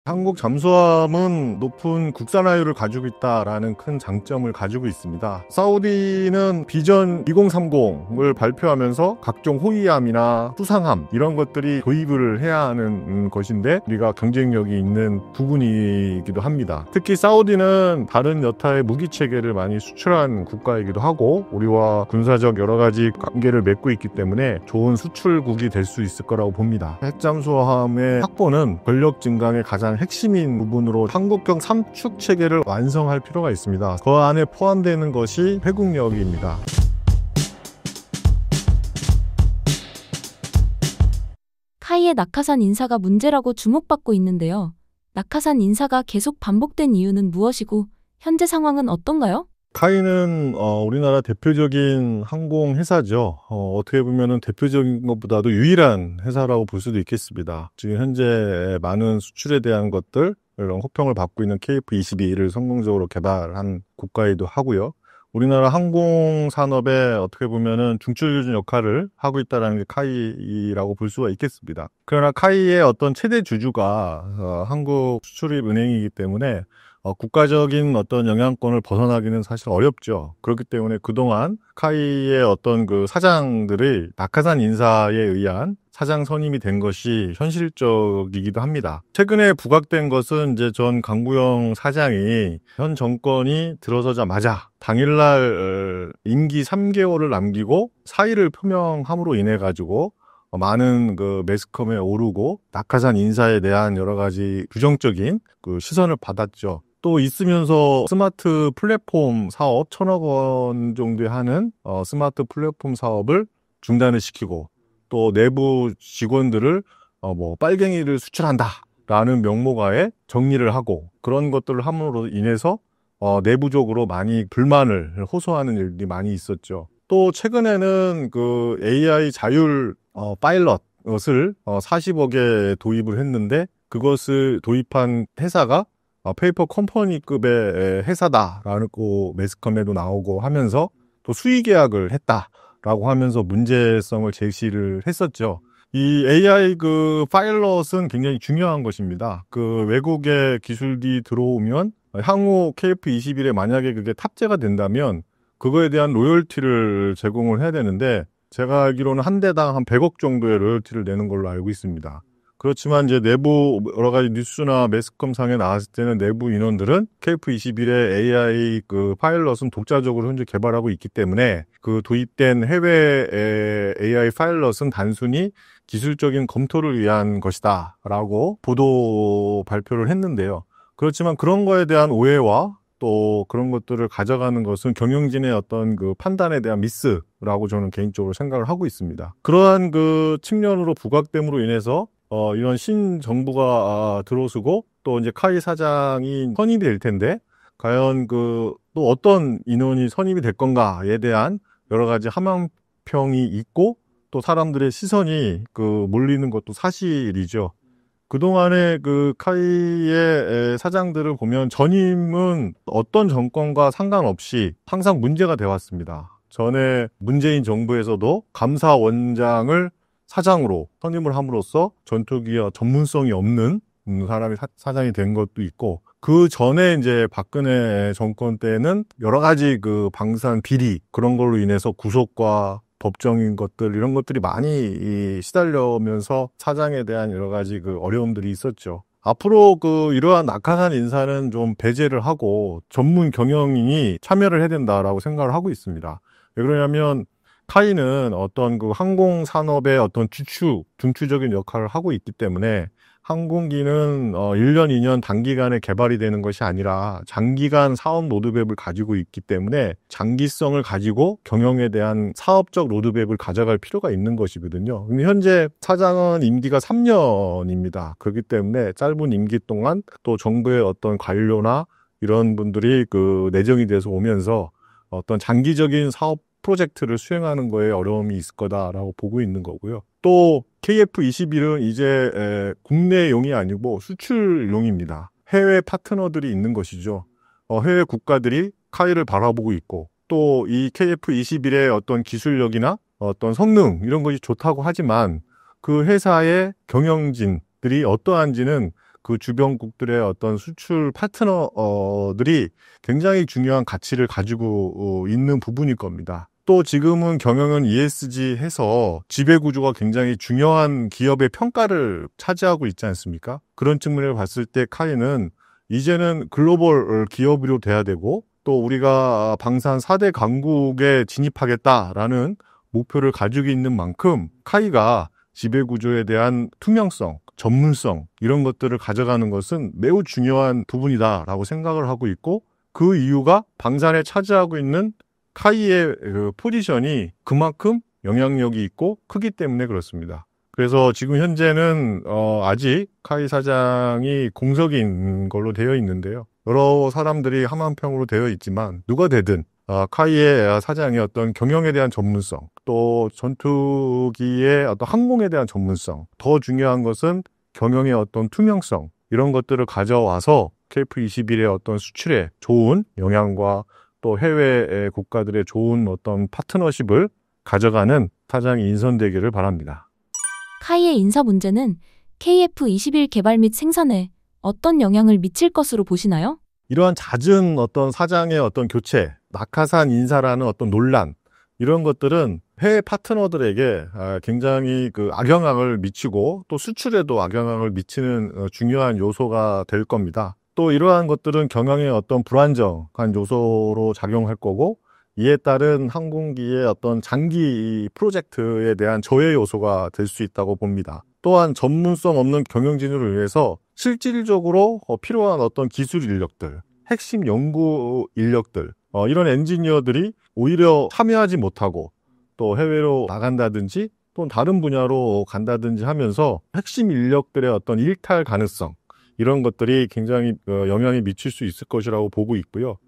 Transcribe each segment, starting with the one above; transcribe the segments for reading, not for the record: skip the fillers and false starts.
한국 잠수함은 높은 국산화율을 가지고 있다라는 큰 장점을 가지고 있습니다. 사우디는 비전 2030을 발표하면서 각종 호위함이나 수상함 이런 것들이 도입을 해야 하는 것인데 우리가 경쟁력이 있는 부분이기도 합니다. 특히 사우디는 다른 여타의 무기 체계를 많이 수출한 국가이기도 하고 우리와 군사적 여러 가지 관계를 맺고 있기 때문에 좋은 수출국이 될 수 있을 거라고 봅니다. 핵잠수함의 확보는 권력 증강의 가장 핵심인 부분으로 한국형 삼축 체계를 완성할 필요가 있습니다. 그 안에 포함되는 것이 회국력입니다. 카이의 낙하산 인사가 문제라고 주목받고 있는데요. 낙하산 인사가 계속 반복된 이유는 무엇이고 현재 상황은 어떤가요? 카이는 우리나라 대표적인 항공회사죠. 어떻게 보면 대표적인 것보다도 유일한 회사라고 볼 수도 있겠습니다. 지금 현재 많은 수출에 대한 것들, 이런 호평을 받고 있는 KF-22를 성공적으로 개발한 국가이기도 하고요. 우리나라 항공산업에 어떻게 보면은 중추교준 역할을 하고 있다는 게 카이라고 볼 수가 있겠습니다. 그러나 카이의 어떤 최대 주주가 한국수출입은행이기 때문에 국가적인 어떤 영향권을 벗어나기는 사실 어렵죠. 그렇기 때문에 그동안 카이의 어떤 그 사장들의 낙하산 인사에 의한 사장 선임이 된 것이 현실적이기도 합니다. 최근에 부각된 것은 이제 전 강구영 사장이 현 정권이 들어서자마자 당일날 임기 3개월을 남기고 사의를 표명함으로 인해 가지고 많은 그 매스컴에 오르고 낙하산 인사에 대한 여러 가지 부정적인 그 시선을 받았죠. 또 있으면서 스마트 플랫폼 사업 1,000억 원 정도 하는 스마트 플랫폼 사업을 중단을 시키고 또 내부 직원들을 빨갱이를 수출한다라는 명목하에 정리를 하고 그런 것들을 함으로 인해서 내부적으로 많이 불만을 호소하는 일들이 많이 있었죠. 또 최근에는 그 AI 자율 파일럿을 40억에 도입을 했는데 그것을 도입한 회사가 페이퍼 컴퍼니급의 회사다라는 거 매스컴에도 나오고 하면서 또 수의 계약을 했다라고 하면서 문제성을 제시를 했었죠. 이 AI 그 파일럿은 굉장히 중요한 것입니다. 그 외국의 기술이 들어오면 향후 KF-21에 만약에 그게 탑재가 된다면 그거에 대한 로열티를 제공을 해야 되는데 제가 알기로는 한 대당 한 100억 정도의 로열티를 내는 걸로 알고 있습니다. 그렇지만 이제 내부 여러 가지 뉴스나 매스컴상에 나왔을 때는 내부 인원들은 KF-21의 AI 그 파일럿은 독자적으로 현재 개발하고 있기 때문에 그 도입된 해외 AI 파일럿은 단순히 기술적인 검토를 위한 것이다라고 보도 발표를 했는데요. 그렇지만 그런 거에 대한 오해와 또 그런 것들을 가져가는 것은 경영진의 어떤 그 판단에 대한 미스라고 저는 개인적으로 생각을 하고 있습니다. 그러한 그 측면으로 부각됨으로 인해서 이런 신정부가 들어서고 또 이제 카이 사장이 선임이 될 텐데 과연 그 또 어떤 인원이 선임이 될 건가에 대한 여러 가지 함양평이 있고 또 사람들의 시선이 그 몰리는 것도 사실이죠. 그동안의 그 카이의 사장들을 보면 전임은 어떤 정권과 상관없이 항상 문제가 되어 왔습니다. 전에 문재인 정부에서도 감사원장을 사장으로 선임을 함으로써 전투기와 전문성이 없는 사람이 사장이 된 것도 있고 그 전에 이제 박근혜 정권 때는 여러 가지 그 방산 비리 그런 걸로 인해서 구속과 법정인 것들 이런 것들이 많이 시달려면서 사장에 대한 여러 가지 그 어려움들이 있었죠. 앞으로 그 이러한 낙하산 인사는 좀 배제를 하고 전문 경영인이 참여를 해야 된다라고 생각을 하고 있습니다. 왜 그러냐면 카이는 어떤 그 항공 산업의 어떤 중추적인 역할을 하고 있기 때문에 항공기는 1년, 2년 단기간에 개발이 되는 것이 아니라 장기간 사업 로드맵을 가지고 있기 때문에 장기성을 가지고 경영에 대한 사업적 로드맵을 가져갈 필요가 있는 것이거든요. 근데 현재 사장은 임기가 3년입니다. 그렇기 때문에 짧은 임기 동안 또 정부의 어떤 관료나 이런 분들이 그 내정이 돼서 오면서 어떤 장기적인 사업 프로젝트를 수행하는 거에 어려움이 있을 거다라고 보고 있는 거고요. 또 KF-21은 이제 국내용이 아니고 수출용입니다. 해외 파트너들이 있는 것이죠. 해외 국가들이 카이를 바라보고 있고 또 이 KF-21의 어떤 기술력이나 어떤 성능 이런 것이 좋다고 하지만 그 회사의 경영진들이 어떠한지는 그 주변국들의 어떤 수출 파트너들이 굉장히 중요한 가치를 가지고 있는 부분일 겁니다. 또 지금은 경영은 ESG 해서 지배구조가 굉장히 중요한 기업의 평가를 차지하고 있지 않습니까? 그런 측면을 봤을 때 카이는 이제는 글로벌 기업으로 돼야 되고 또 우리가 방산 4대 강국에 진입하겠다라는 목표를 가지고 있는 만큼 카이가 지배구조에 대한 투명성, 전문성 이런 것들을 가져가는 것은 매우 중요한 부분이다라고 생각을 하고 있고 그 이유가 방산에 차지하고 있는 카이의 그 포지션이 그만큼 영향력이 있고 크기 때문에 그렇습니다. 그래서 지금 현재는 아직 카이 사장이 공석인 걸로 되어 있는데요. 여러 사람들이 함한평으로 되어 있지만 누가 되든 카이의 사장의 어떤 경영에 대한 전문성, 또 전투기의 어떤 항공에 대한 전문성, 더 중요한 것은 경영의 어떤 투명성 이런 것들을 가져와서 KF21의 어떤 수출에 좋은 영향과 또 해외 국가들의 좋은 어떤 파트너십을 가져가는 사장이 인선되기를 바랍니다. 카이의 인사 문제는 KF21 개발 및 생산에 어떤 영향을 미칠 것으로 보시나요? 이러한 잦은 어떤 사장의 어떤 교체, 낙하산 인사라는 어떤 논란, 이런 것들은 해외 파트너들에게 굉장히 그 악영향을 미치고 또 수출에도 악영향을 미치는 중요한 요소가 될 겁니다. 또 이러한 것들은 경영의 어떤 불안정한 요소로 작용할 거고 이에 따른 항공기의 어떤 장기 프로젝트에 대한 저해 요소가 될 수 있다고 봅니다. 또한 전문성 없는 경영 진출을 위해서 실질적으로 필요한 어떤 기술 인력들, 핵심 연구 인력들, 이런 엔지니어들이 오히려 참여하지 못하고 또 해외로 나간다든지 또는 다른 분야로 간다든지 하면서 핵심 인력들의 어떤 일탈 가능성 이런 것들이 굉장히 영향이 미칠 수 있을 것이라고 보고 있고요.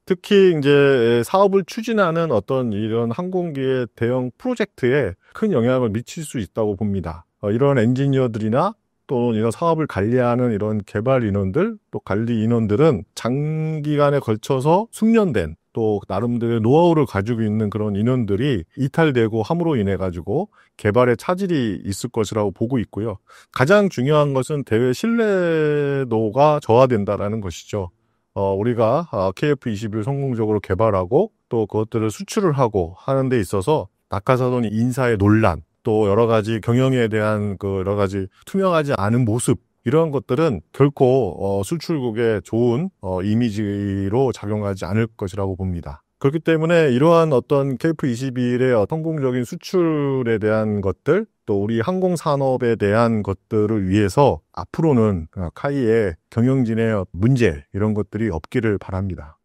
특히 이제 사업을 추진하는 어떤 이런 항공기의 대형 프로젝트에 큰 영향을 미칠 수 있다고 봅니다. 이런 엔지니어들이나 또는 이런 사업을 관리하는 이런 개발 인원들, 또 관리 인원들은 장기간에 걸쳐서 숙련된 또 나름대로의 노하우를 가지고 있는 그런 인원들이 이탈되고 함으로 인해 가지고 개발에 차질이 있을 것이라고 보고 있고요. 가장 중요한 것은 대외 신뢰도가 저하된다라는 것이죠. 우리가 KF21을 성공적으로 개발하고 또 그것들을 수출을 하고 하는 데 있어서 낙하사돈 인사의 논란, 또 여러 가지 경영에 대한 그 여러 가지 투명하지 않은 모습 이런 것들은 결코 수출국의 좋은 이미지로 작용하지 않을 것이라고 봅니다. 그렇기 때문에 이러한 어떤 KF21의 성공적인 수출에 대한 것들 또 우리 항공산업에 대한 것들을 위해서 앞으로는 카이의 경영진의 문제 이런 것들이 없기를 바랍니다.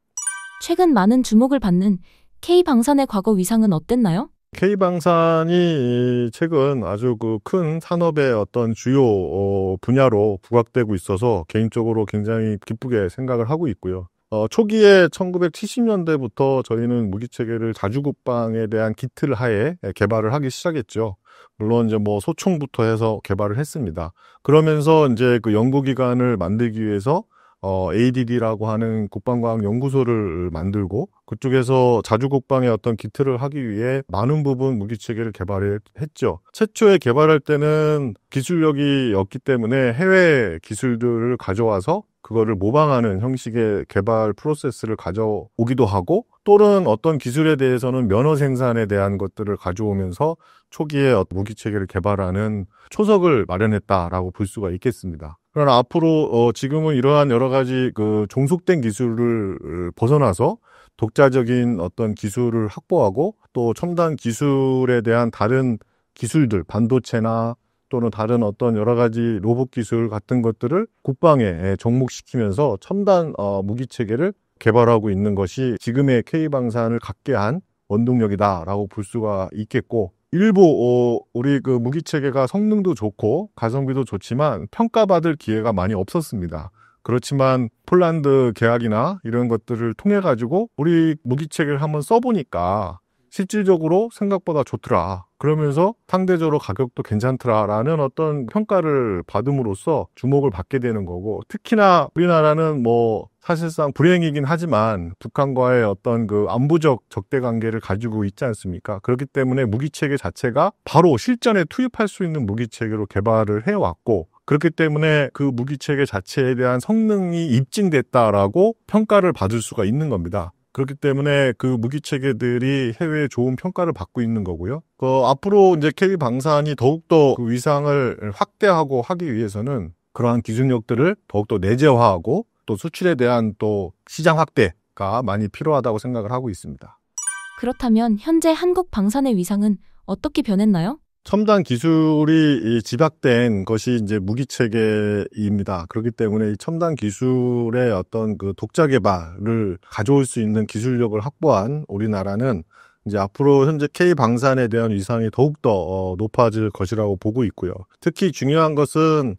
최근 많은 주목을 받는 K방산의 과거 위상은 어땠나요? K방산이 최근 아주 그 큰 산업의 어떤 주요 분야로 부각되고 있어서 개인적으로 굉장히 기쁘게 생각을 하고 있고요. 초기에 1970년대부터 저희는 무기체계를 자주국방에 대한 기틀 하에 개발을 하기 시작했죠. 물론 이제 뭐 소총부터 해서 개발을 했습니다. 그러면서 이제 그 연구기관을 만들기 위해서 ADD라고 하는 국방과학연구소를 만들고 그쪽에서 자주국방의 어떤 기틀을 하기 위해 많은 부분 무기체계를 개발했죠. 최초에 개발할 때는 기술력이 없기 때문에 해외 기술들을 가져와서 그거를 모방하는 형식의 개발 프로세스를 가져오기도 하고 또는 어떤 기술에 대해서는 면허 생산에 대한 것들을 가져오면서 초기에 무기체계를 개발하는 초석을 마련했다라고 볼 수가 있겠습니다. 그러나 앞으로 지금은 이러한 여러 가지 그 종속된 기술을 벗어나서 독자적인 어떤 기술을 확보하고 또 첨단 기술에 대한 다른 기술들, 반도체나 또는 다른 어떤 여러 가지 로봇 기술 같은 것들을 국방에 접목시키면서 첨단 무기 체계를 개발하고 있는 것이 지금의 K방산을 갖게 한 원동력이다라고 볼 수가 있겠고 일부 우리 그 무기 체계가 성능도 좋고 가성비도 좋지만 평가받을 기회가 많이 없었습니다. 그렇지만 폴란드 계약이나 이런 것들을 통해 가지고 우리 무기 체계를 한번 써보니까 실질적으로 생각보다 좋더라. 그러면서 상대적으로 가격도 괜찮더라라는 어떤 평가를 받음으로써 주목을 받게 되는 거고 특히나 우리나라는 뭐 사실상 불행이긴 하지만 북한과의 어떤 그 안보적 적대 관계를 가지고 있지 않습니까? 그렇기 때문에 무기체계 자체가 바로 실전에 투입할 수 있는 무기체계로 개발을 해왔고 그렇기 때문에 그 무기체계 자체에 대한 성능이 입증됐다라고 평가를 받을 수가 있는 겁니다. 그렇기 때문에 그 무기체계들이 해외에 좋은 평가를 받고 있는 거고요. 앞으로 이제 K방산이 더욱더 그 위상을 확대하고 하기 위해서는 그러한 기술력들을 더욱더 내재화하고 또 수출에 대한 또 시장 확대가 많이 필요하다고 생각을 하고 있습니다. 그렇다면 현재 한국 방산의 위상은 어떻게 변했나요? 첨단 기술이 집약된 것이 이제 무기체계입니다. 그렇기 때문에 이 첨단 기술의 어떤 그 독자 개발을 가져올 수 있는 기술력을 확보한 우리나라는 이제 앞으로 현재 K방산에 대한 위상이 더욱더 높아질 것이라고 보고 있고요. 특히 중요한 것은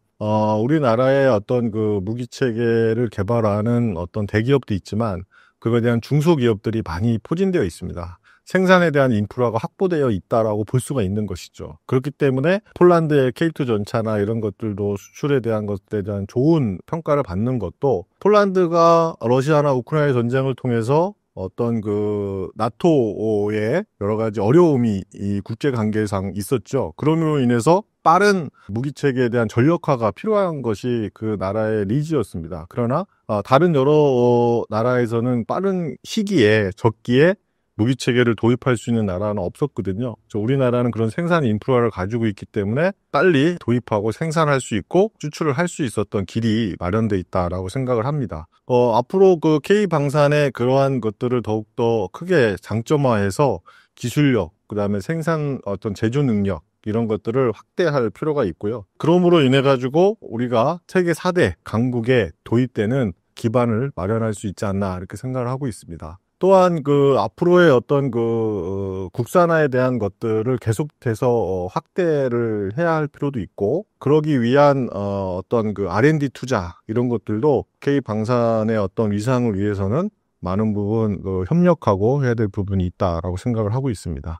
우리나라의 어떤 그 무기체계를 개발하는 어떤 대기업도 있지만 그거에 대한 중소기업들이 많이 포진되어 있습니다. 생산에 대한 인프라가 확보되어 있다라고 볼 수가 있는 것이죠. 그렇기 때문에 폴란드의 K2 전차나 이런 것들도 수출에 대한 것들에 대한 좋은 평가를 받는 것도 폴란드가 러시아나 우크라이나 전쟁을 통해서 어떤 그 나토의 여러 가지 어려움이 이 국제 관계상 있었죠. 그럼으로 인해서 빠른 무기체계에 대한 전력화가 필요한 것이 그 나라의 니즈였습니다. 그러나 다른 여러 나라에서는 빠른 시기에 적기에 무기체계를 도입할 수 있는 나라는 없었거든요. 우리나라는 그런 생산 인프라를 가지고 있기 때문에 빨리 도입하고 생산할 수 있고 수출을 할 수 있었던 길이 마련돼 있다라고 생각을 합니다. 앞으로 그 K방산의 그러한 것들을 더욱더 크게 장점화해서 기술력, 그다음에 생산 어떤 제조 능력 이런 것들을 확대할 필요가 있고요. 그러므로 인해 가지고 우리가 세계 4대 강국에 도입되는 기반을 마련할 수 있지 않나 이렇게 생각을 하고 있습니다. 또한 그 앞으로의 어떤 그 국산화에 대한 것들을 계속해서 확대를 해야 할 필요도 있고 그러기 위한 어떤 그 R&D 투자 이런 것들도 K방산의 어떤 위상을 위해서는 많은 부분 협력하고 해야 될 부분이 있다라고 생각을 하고 있습니다.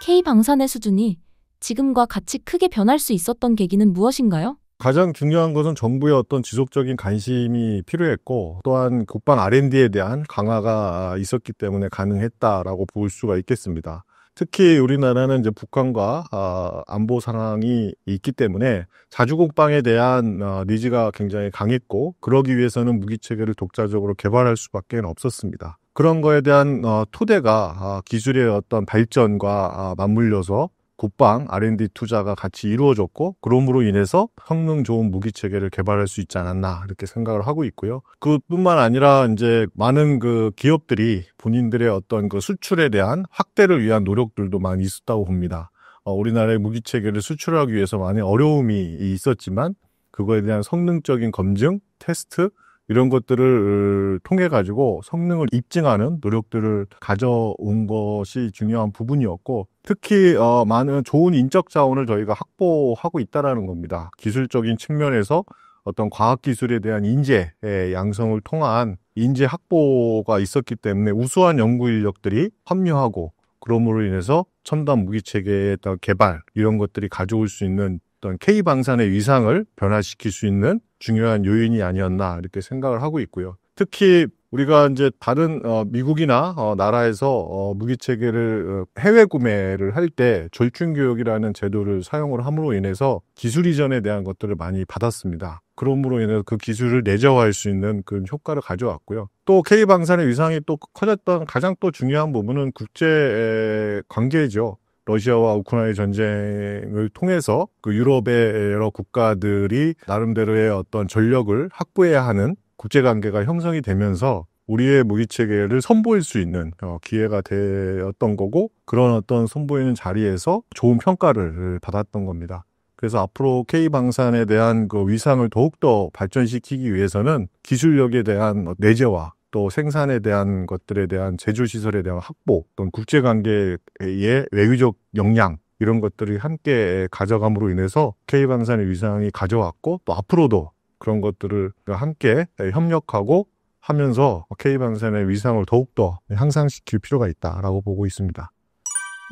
K방산의 수준이 지금과 같이 크게 변할 수 있었던 계기는 무엇인가요? 가장 중요한 것은 정부의 어떤 지속적인 관심이 필요했고 또한 국방 R&D에 대한 강화가 있었기 때문에 가능했다라고 볼 수가 있겠습니다. 특히 우리나라는 이제 북한과 안보 상황이 있기 때문에 자주국방에 대한 니즈가 굉장히 강했고 그러기 위해서는 무기체계를 독자적으로 개발할 수밖에 없었습니다. 그런 거에 대한 토대가 기술의 어떤 발전과 맞물려서 국방 R&D 투자가 같이 이루어졌고 그럼으로 인해서 성능 좋은 무기체계를 개발할 수 있지 않았나 이렇게 생각을 하고 있고요. 그뿐만 아니라 이제 많은 그 기업들이 본인들의 어떤 그 수출에 대한 확대를 위한 노력들도 많이 있었다고 봅니다. 우리나라의 무기체계를 수출하기 위해서 많은 어려움이 있었지만 그거에 대한 성능적인 검증, 테스트 이런 것들을 통해 가지고 성능을 입증하는 노력들을 가져온 것이 중요한 부분이었고 특히 많은 좋은 인적 자원을 저희가 확보하고 있다라는 겁니다. 기술적인 측면에서 어떤 과학기술에 대한 인재의 양성을 통한 인재 확보가 있었기 때문에 우수한 연구 인력들이 합류하고 그럼으로 인해서 첨단 무기체계의 개발 이런 것들이 가져올 수 있는 어떤 K방산의 위상을 변화시킬 수 있는 중요한 요인이 아니었나 이렇게 생각을 하고 있고요. 특히 우리가 이제 다른 미국이나 나라에서 무기체계를 해외 구매를 할 때 절충교역이라는 제도를 사용을 함으로 인해서 기술 이전에 대한 것들을 많이 받았습니다. 그럼으로 인해서 그 기술을 내재화할 수 있는 그런 효과를 가져왔고요. 또 K방산의 위상이 또 커졌던 가장 또 중요한 부분은 국제 관계죠. 러시아와 우크라이나 전쟁을 통해서 그 유럽의 여러 국가들이 나름대로의 어떤 전력을 확보해야 하는 국제관계가 형성이 되면서 우리의 무기체계를 선보일 수 있는 기회가 되었던 거고 그런 어떤 선보이는 자리에서 좋은 평가를 받았던 겁니다. 그래서 앞으로 K방산에 대한 그 위상을 더욱더 발전시키기 위해서는 기술력에 대한 내재화 또 생산에 대한 것들에 대한 제조시설에 대한 확보, 또는 국제관계의 외교적 역량 이런 것들이 함께 가져감으로 인해서 K방산의 위상이 가져왔고 또 앞으로도 그런 것들을 함께 협력하고 하면서 K방산의 위상을 더욱더 향상시킬 필요가 있다라고 보고 있습니다.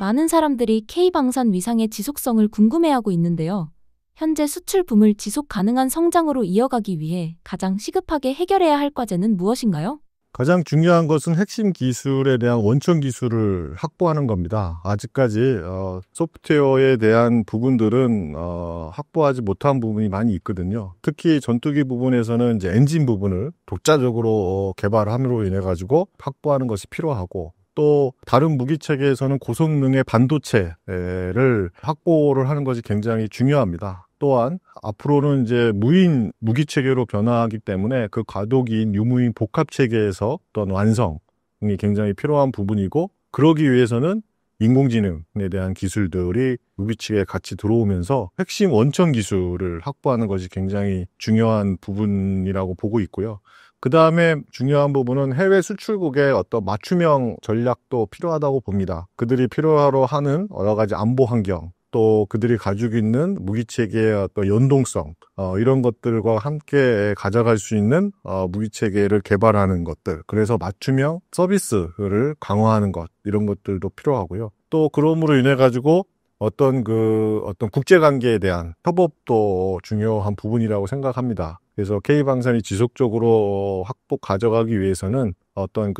많은 사람들이 K방산 위상의 지속성을 궁금해하고 있는데요. 현재 수출 붐을 지속 가능한 성장으로 이어가기 위해 가장 시급하게 해결해야 할 과제는 무엇인가요? 가장 중요한 것은 핵심 기술에 대한 원천 기술을 확보하는 겁니다. 아직까지 소프트웨어에 대한 부분들은 확보하지 못한 부분이 많이 있거든요. 특히 전투기 부분에서는 이제 엔진 부분을 독자적으로 개발함으로 인해 가지고 확보하는 것이 필요하고, 또 다른 무기 체계에서는 고성능의 반도체를 확보를 하는 것이 굉장히 중요합니다. 또한 앞으로는 이제 무인 무기 체계로 변화하기 때문에 그 과도기인 유무인 복합 체계에서 어떤 완성이 굉장히 필요한 부분이고, 그러기 위해서는 인공지능에 대한 기술들이 무기 체계에 같이 들어오면서 핵심 원천 기술을 확보하는 것이 굉장히 중요한 부분이라고 보고 있고요. 그 다음에 중요한 부분은 해외 수출국의 어떤 맞춤형 전략도 필요하다고 봅니다. 그들이 필요로 하는 여러 가지 안보 환경, 또 그들이 가지고 있는 무기체계의 어떤 연동성, 이런 것들과 함께 가져갈 수 있는 무기체계를 개발하는 것들, 그래서 맞춤형 서비스를 강화하는 것, 이런 것들도 필요하고요. 또 그럼으로 인해 가지고 어떤 국제관계에 대한 협업도 중요한 부분이라고 생각합니다. 그래서 K방산이 지속적으로 가져가기 위해서는 어떤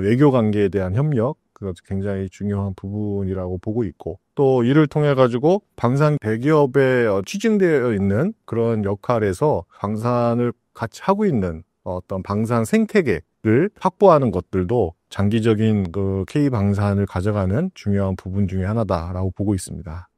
외교 관계에 대한 협력, 그것도 굉장히 중요한 부분이라고 보고 있고, 또 이를 통해 가지고 방산 대기업에 취중되어 있는 그런 역할에서 방산을 같이 하고 있는 어떤 방산 생태계를 확보하는 것들도 장기적인 그 K방산을 가져가는 중요한 부분 중에 하나다라고 보고 있습니다.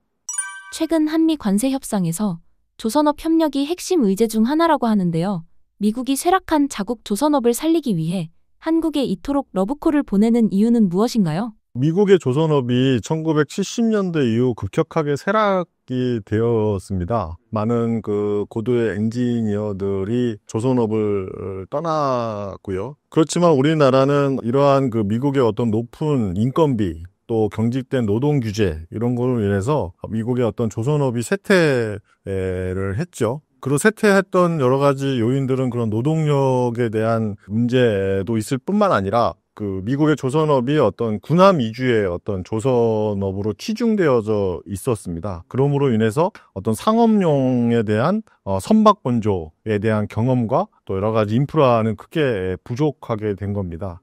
최근 한미 관세 협상에서 조선업 협력이 핵심 의제 중 하나라고 하는데요. 미국이 쇠락한 자국 조선업을 살리기 위해 한국에 이토록 러브콜을 보내는 이유는 무엇인가요? 미국의 조선업이 1970년대 이후 급격하게 쇠락이 되었습니다. 많은 그 고도의 엔지니어들이 조선업을 떠났고요. 그렇지만 우리나라는 이러한 그 미국의 어떤 높은 인건비, 또 경직된 노동 규제, 이런 걸로 인해서 미국의 어떤 조선업이 쇠퇴를 했죠. 그리고 쇠퇴했던 여러 가지 요인들은 그런 노동력에 대한 문제도 있을 뿐만 아니라 그 미국의 조선업이 어떤 군함 위주의 어떤 조선업으로 치중되어져 있었습니다. 그러므로 인해서 어떤 상업용에 대한 선박 건조에 대한 경험과 또 여러 가지 인프라는 크게 부족하게 된 겁니다.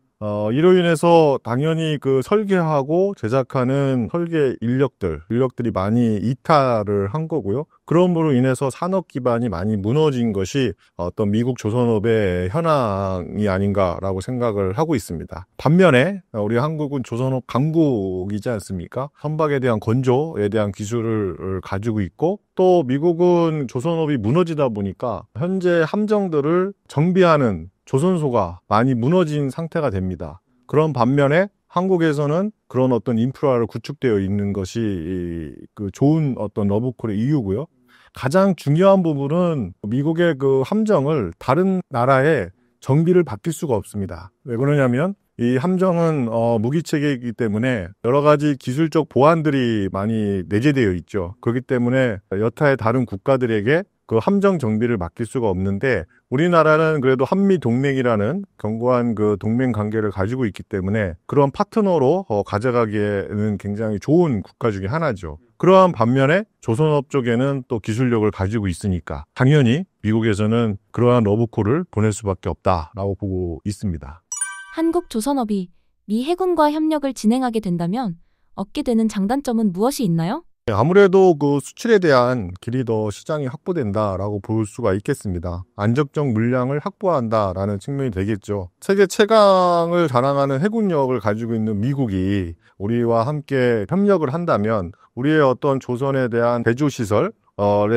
이로 인해서 당연히 그 설계하고 제작하는 설계 인력들이 많이 이탈을 한 거고요. 그러므로 인해서 산업 기반이 많이 무너진 것이 어떤 미국 조선업의 현황이 아닌가라고 생각을 하고 있습니다. 반면에 우리 한국은 조선업 강국이지 않습니까? 선박에 대한 건조에 대한 기술을 가지고 있고, 또 미국은 조선업이 무너지다 보니까 현재 함정들을 정비하는 조선소가 많이 무너진 상태가 됩니다. 그런 반면에 한국에서는 그런 어떤 인프라를 구축되어 있는 것이 그 좋은 어떤 러브콜의 이유고요. 가장 중요한 부분은 미국의 그 함정을 다른 나라에 정비를 받을 수가 없습니다. 왜 그러냐면 이 함정은 무기체계이기 때문에 여러 가지 기술적 보안들이 많이 내재되어 있죠. 그렇기 때문에 여타의 다른 국가들에게 그 함정 정비를 맡길 수가 없는데, 우리나라는 그래도 한미 동맹이라는 견고한 그 동맹 관계를 가지고 있기 때문에 그런 파트너로 가져가기에는 굉장히 좋은 국가 중에 하나죠. 그러한 반면에 조선업 쪽에는 또 기술력을 가지고 있으니까 당연히 미국에서는 그러한 러브콜을 보낼 수밖에 없다라고 보고 있습니다. 한국 조선업이 미 해군과 협력을 진행하게 된다면 얻게 되는 장단점은 무엇이 있나요? 아무래도 그 수출에 대한 길이 더 시장이 확보된다라고 볼 수가 있겠습니다. 안정적 물량을 확보한다라는 측면이 되겠죠. 세계 최강을 자랑하는 해군력을 가지고 있는 미국이 우리와 함께 협력을 한다면 우리의 어떤 조선에 대한 제조시설에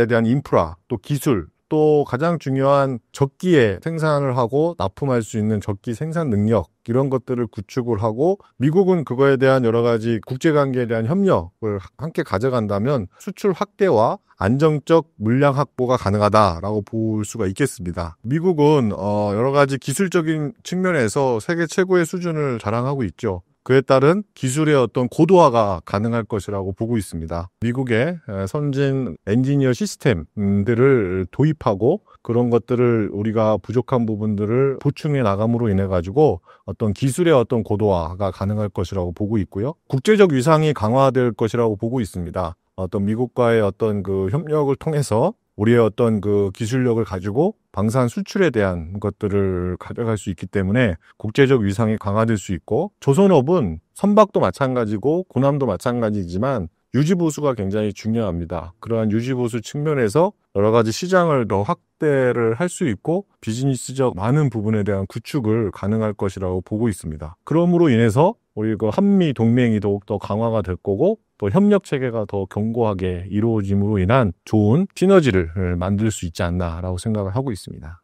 대한 인프라, 또 기술, 또 가장 중요한 적기에 생산을 하고 납품할 수 있는 적기 생산 능력, 이런 것들을 구축을 하고 미국은 그거에 대한 여러 가지 국제관계에 대한 협력을 함께 가져간다면 수출 확대와 안정적 물량 확보가 가능하다라고 볼 수가 있겠습니다. 미국은 여러 가지 기술적인 측면에서 세계 최고의 수준을 자랑하고 있죠. 그에 따른 기술의 어떤 고도화가 가능할 것이라고 보고 있습니다. 미국의 선진 엔지니어 시스템들을 도입하고 그런 것들을 우리가 부족한 부분들을 보충해 나감으로 인해 가지고 어떤 기술의 어떤 고도화가 가능할 것이라고 보고 있고요. 국제적 위상이 강화될 것이라고 보고 있습니다. 어떤 미국과의 어떤 그 협력을 통해서 우리의 어떤 그 기술력을 가지고 방산 수출에 대한 것들을 가져갈 수 있기 때문에 국제적 위상이 강화될 수 있고, 조선업은 선박도 마찬가지고 군함도 마찬가지지만 유지보수가 굉장히 중요합니다. 그러한 유지보수 측면에서 여러 가지 시장을 더 확대를 할 수 있고 비즈니스적 많은 부분에 대한 구축을 가능할 것이라고 보고 있습니다. 그러므로 인해서 우리 그 한미 동맹이 더욱더 강화가 될 거고, 또 협력 체계가 더 견고하게 이루어짐으로 인한 좋은 시너지를 만들 수 있지 않나라고 생각을 하고 있습니다.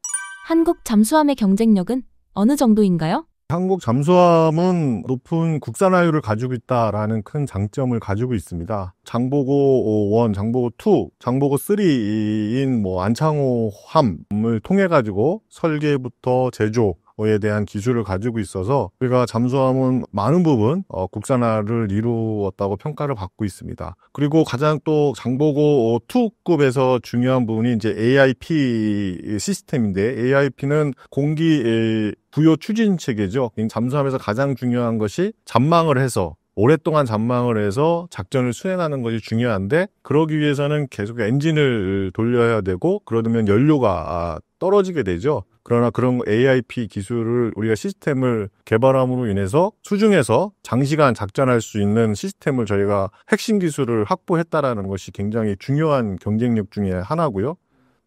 한국 잠수함의 경쟁력은 어느 정도인가요? 한국 잠수함은 높은 국산화율을 가지고 있다라는 큰 장점을 가지고 있습니다. 장보고 1, 장보고 2, 장보고 3인 안창호함을 통해 가지고 설계부터 제조에 대한 기술을 가지고 있어서 우리가 잠수함은 많은 부분 국산화를 이루었다고 평가를 받고 있습니다. 그리고 가장 또 장보고 2급에서 중요한 부분이 이제 AIP 시스템인데, AIP는 공기 부요 추진 체계죠. 잠수함에서 가장 중요한 것이 잠망을 해서 오랫동안 잠망을 해서 작전을 수행하는 것이 중요한데, 그러기 위해서는 계속 엔진을 돌려야 되고 그러면 연료가 떨어지게 되죠. 그러나 그런 AIP 기술을 우리가 시스템을 개발함으로 인해서 수중에서 장시간 작전할 수 있는 시스템을 저희가 핵심 기술을 확보했다라는 것이 굉장히 중요한 경쟁력 중에 하나고요.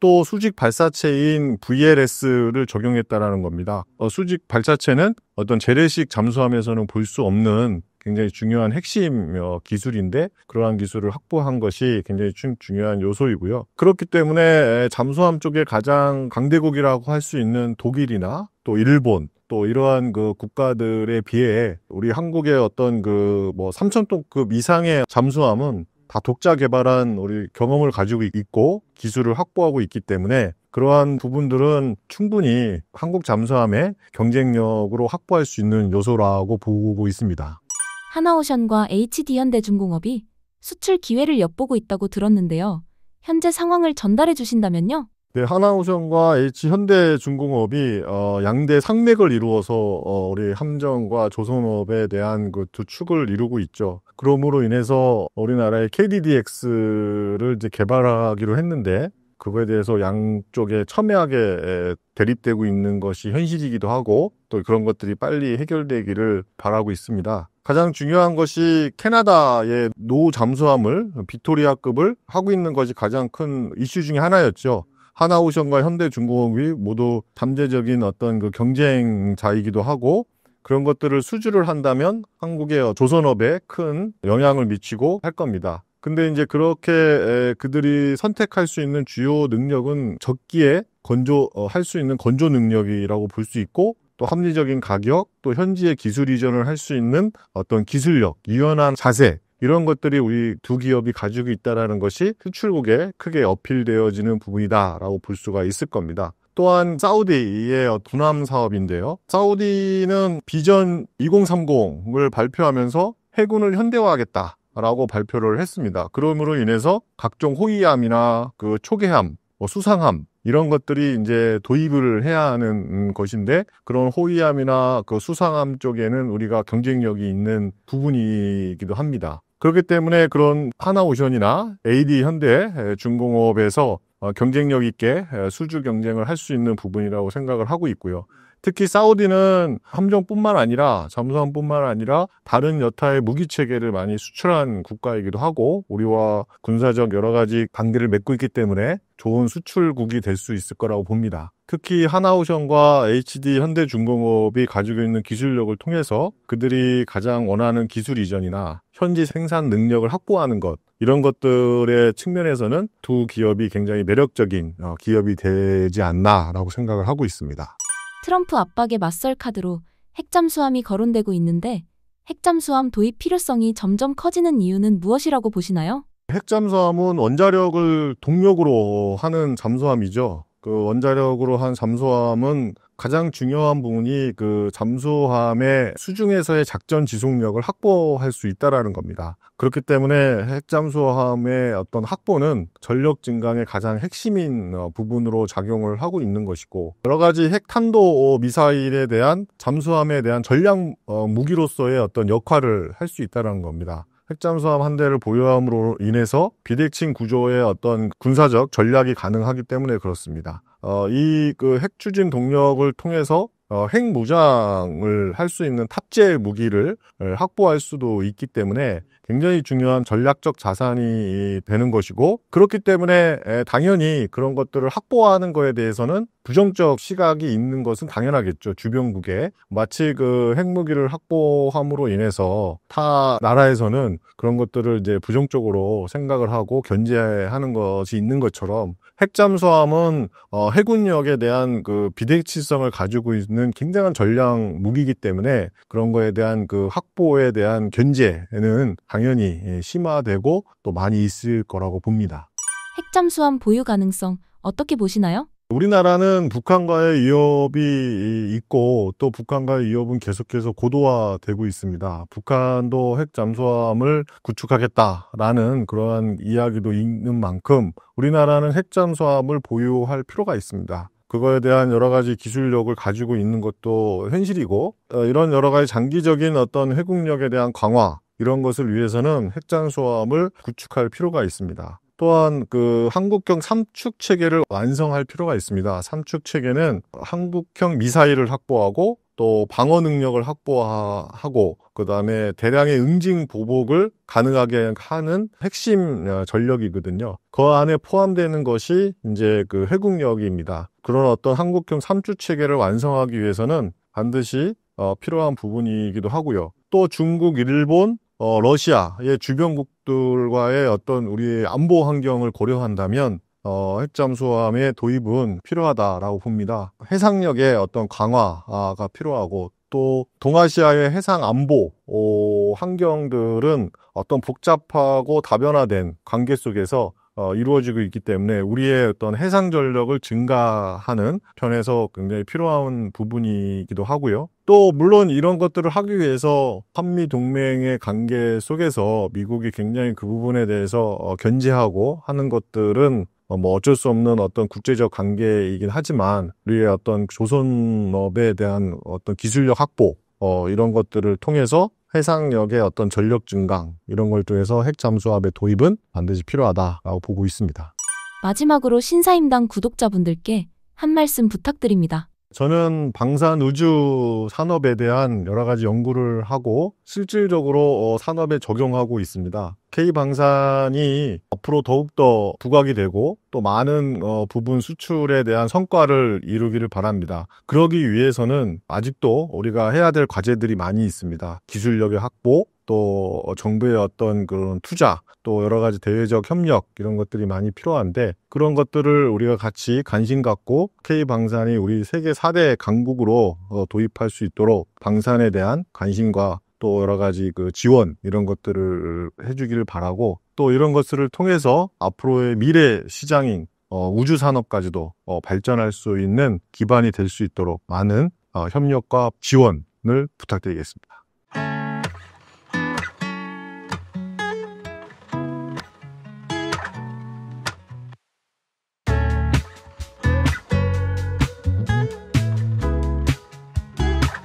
또 수직 발사체인 VLS를 적용했다라는 겁니다. 수직 발사체는 어떤 재래식 잠수함에서는 볼 수 없는 굉장히 중요한 핵심 기술인데, 그러한 기술을 확보한 것이 굉장히 중요한 요소이고요. 그렇기 때문에 잠수함 쪽에 가장 강대국이라고 할 수 있는 독일이나 또 일본, 또 이러한 그 국가들에 비해 우리 한국의 어떤 3,000톤급 이상의 잠수함은 다 독자 개발한 우리 경험을 가지고 있고 기술을 확보하고 있기 때문에, 그러한 부분들은 충분히 한국 잠수함의 경쟁력으로 확보할 수 있는 요소라고 보고 있습니다. 하나오션과 HD현대중공업이 수출 기회를 엿보고 있다고 들었는데요. 현재 상황을 전달해 주신다면요? 네, 하나오션과 H현대중공업이 양대 상맥을 이루어서 우리 함정과 조선업에 대한 그 두 축을 이루고 있죠. 그러므로 인해서 우리나라의 KDDX를 이제 개발하기로 했는데, 그거에 대해서 양쪽에 첨예하게 대립되고 있는 것이 현실이기도 하고, 또 그런 것들이 빨리 해결되기를 바라고 있습니다. 가장 중요한 것이 캐나다의 노 잠수함을 빅토리아급을 하고 있는 것이 가장 큰 이슈 중에 하나였죠. 하나오션과 현대중공업이 모두 잠재적인 어떤 그 경쟁자이기도 하고, 그런 것들을 수주를 한다면 한국의 조선업에 큰 영향을 미치고 할 겁니다. 근데 이제 그렇게 그들이 선택할 수 있는 주요 능력은 적기에 할 수 있는 건조 능력이라고 볼 수 있고, 또 합리적인 가격, 또 현지의 기술 이전을 할 수 있는 어떤 기술력, 유연한 자세, 이런 것들이 우리 두 기업이 가지고 있다는 것이 수출국에 크게 어필되어지는 부분이다라고 볼 수가 있을 겁니다. 또한 사우디의 군함 사업인데요. 사우디는 비전 2030을 발표하면서 해군을 현대화하겠다라고 발표를 했습니다. 그러므로 인해서 각종 호위함이나 그 초계함, 수상함, 이런 것들이 이제 도입을 해야 하는 것인데, 그런 호위함이나 그 수상함 쪽에는 우리가 경쟁력이 있는 부분이기도 합니다. 그렇기 때문에 그런 하나오션이나 HD현대중공업에서 경쟁력 있게 수주 경쟁을 할 수 있는 부분이라고 생각을 하고 있고요. 특히 사우디는 함정뿐만 아니라 잠수함뿐만 아니라 다른 여타의 무기 체계를 많이 수출한 국가이기도 하고, 우리와 군사적 여러 가지 관계를 맺고 있기 때문에 좋은 수출국이 될 수 있을 거라고 봅니다. 특히 하나오션과 HD현대중공업이 가지고 있는 기술력을 통해서 그들이 가장 원하는 기술 이전이나 현지 생산 능력을 확보하는 것, 이런 것들의 측면에서는 두 기업이 굉장히 매력적인 기업이 되지 않나라고 생각을 하고 있습니다. 트럼프 압박에 맞설 카드로 핵잠수함이 거론되고 있는데, 핵잠수함 도입 필요성이 점점 커지는 이유는 무엇이라고 보시나요? 핵잠수함은 원자력을 동력으로 하는 잠수함이죠. 그 원자력으로 한 잠수함은 가장 중요한 부분이 그 잠수함의 수중에서의 작전 지속력을 확보할 수 있다라는 겁니다. 그렇기 때문에 핵잠수함의 어떤 확보는 전력 증강의 가장 핵심인 부분으로 작용을 하고 있는 것이고, 여러 가지 핵탄도 미사일에 대한 잠수함에 대한 전략 무기로서의 어떤 역할을 할 수 있다는 겁니다. 핵잠수함 한 대를 보유함으로 인해서 비대칭 구조의 어떤 군사적 전략이 가능하기 때문에 그렇습니다. 이 그 핵추진 동력을 통해서 핵무장을 할 수 있는 탑재 무기를 확보할 수도 있기 때문에 굉장히 중요한 전략적 자산이 되는 것이고, 그렇기 때문에 당연히 그런 것들을 확보하는 거에 대해서는 부정적 시각이 있는 것은 당연하겠죠. 주변국에 마치 그 핵무기를 확보함으로 인해서 타 나라에서는 그런 것들을 이제 부정적으로 생각을 하고 견제하는 것이 있는 것처럼, 핵잠수함은 해군력에 대한 그 비대칭성을 가지고 있는 굉장한 전략 무기이기 때문에 그런 거에 대한 그 확보에 대한 견제는 당연히 심화되고 또 많이 있을 거라고 봅니다. 핵잠수함 보유 가능성 어떻게 보시나요? 우리나라는 북한과의 위협이 있고 또 북한과의 위협은 계속해서 고도화되고 있습니다. 북한도 핵 잠수함을 구축하겠다라는 그러한 이야기도 있는 만큼 우리나라는 핵 잠수함을 보유할 필요가 있습니다. 그거에 대한 여러 가지 기술력을 가지고 있는 것도 현실이고, 이런 여러 가지 장기적인 어떤 회국력에 대한 강화, 이런 것을 위해서는 핵 잠수함을 구축할 필요가 있습니다. 또한 그 한국형 삼축 체계를 완성할 필요가 있습니다. 삼축 체계는 한국형 미사일을 확보하고 또 방어 능력을 확보하고 그다음에 대량의 응징 보복을 가능하게 하는 핵심 전력이거든요. 그 안에 포함되는 것이 이제 그 회국력입니다. 그런 어떤 한국형 삼축 체계를 완성하기 위해서는 반드시 필요한 부분이기도 하고요. 또 중국, 일본, 러시아의 주변국들과의 어떤 우리의 안보 환경을 고려한다면 핵잠수함의 도입은 필요하다라고 봅니다. 해상력의 어떤 강화가 필요하고, 또 동아시아의 해상 안보 환경들은 어떤 복잡하고 다변화된 관계 속에서 이루어지고 있기 때문에 우리의 어떤 해상 전력을 증가하는 편에서 굉장히 필요한 부분이기도 하고요. 또 물론 이런 것들을 하기 위해서 한미 동맹의 관계 속에서 미국이 굉장히 그 부분에 대해서 견제하고 하는 것들은 뭐 어쩔 수 없는 어떤 국제적 관계이긴 하지만, 우리의 어떤 조선업에 대한 어떤 기술력 확보 이런 것들을 통해서 해상력의 어떤 전력 증강, 이런 걸 통해서 핵 잠수함의 도입은 반드시 필요하다라고 보고 있습니다. 마지막으로 신사임당 구독자분들께 한 말씀 부탁드립니다. 저는 방산 우주 산업에 대한 여러 가지 연구를 하고 실질적으로 산업에 적용하고 있습니다. K방산이 앞으로 더욱더 부각이 되고 또 많은 부분 수출에 대한 성과를 이루기를 바랍니다. 그러기 위해서는 아직도 우리가 해야 될 과제들이 많이 있습니다. 기술력의 확보, 또 정부의 어떤 그런 투자, 또 여러 가지 대외적 협력, 이런 것들이 많이 필요한데, 그런 것들을 우리가 같이 관심 갖고 K방산이 우리 세계 4대 강국으로 도입할 수 있도록 방산에 대한 관심과 또 여러 가지 그 지원, 이런 것들을 해주기를 바라고, 또 이런 것들을 통해서 앞으로의 미래 시장인 우주 산업까지도 발전할 수 있는 기반이 될 수 있도록 많은 협력과 지원을 부탁드리겠습니다.